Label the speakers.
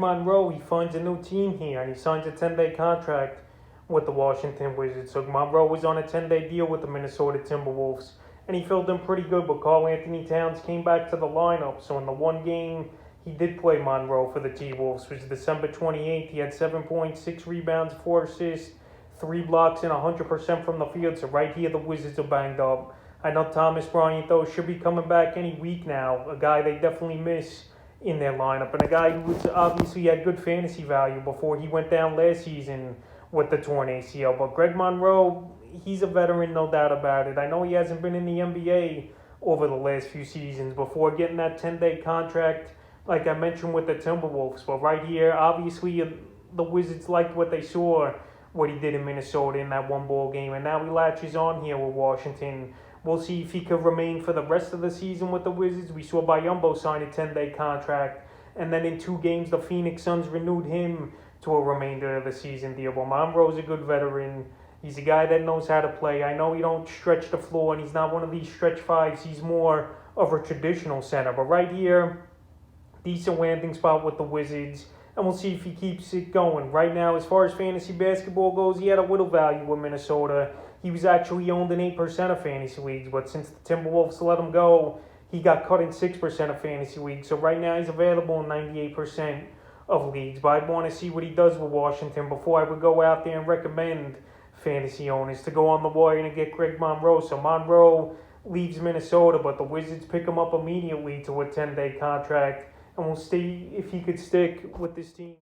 Speaker 1: Monroe, he finds a new team here and he signs a 10-day contract with the Washington Wizards. So Monroe was on a 10-day deal with the Minnesota Timberwolves and he filled in pretty good, but Karl Anthony Towns came back to the lineup. So in the one game he did play Monroe for the T-Wolves, which was December 28th, he had 7.6 rebounds, 4 assists, 3 blocks, and 100% from the field. So right here the Wizards are banged up. I know Thomas Bryant, though, should be coming back any week now, a guy they definitely miss in their lineup, and a guy who was obviously had good fantasy value before he went down last season with the torn ACL. But Greg Monroe, he's a veteran, no doubt about it. I know he hasn't been in the NBA over the last few seasons before getting that 10-day contract, like I mentioned with the Timberwolves. But right here, obviously, the Wizards liked what they saw, what he did in Minnesota in that one-ball game, and now he latches on here with Washington. We'll see if he could remain for the rest of the season with the Wizards. We saw Biyombo sign a 10-day contract, and then in 2 games, the Phoenix Suns renewed him to a remainder of the season deal. But Monroe's a good veteran. He's a guy that knows how to play. I know he don't stretch the floor, and he's not one of these stretch fives. He's more of a traditional center. But right here, decent landing spot with the Wizards, and we'll see if he keeps it going. Right now, as far as fantasy basketball goes, he had a little value with Minnesota. He was actually owned in 8% of fantasy leagues, but since the Timberwolves let him go, he got cut in 6% of fantasy leagues. So right now he's available in 98% of leagues. But I'd want to see what he does with Washington before I would go out there and recommend fantasy owners to go on the wire and get Greg Monroe. So Monroe leaves Minnesota, but the Wizards pick him up immediately to a 10-day contract, and we'll see if he could stick with this team.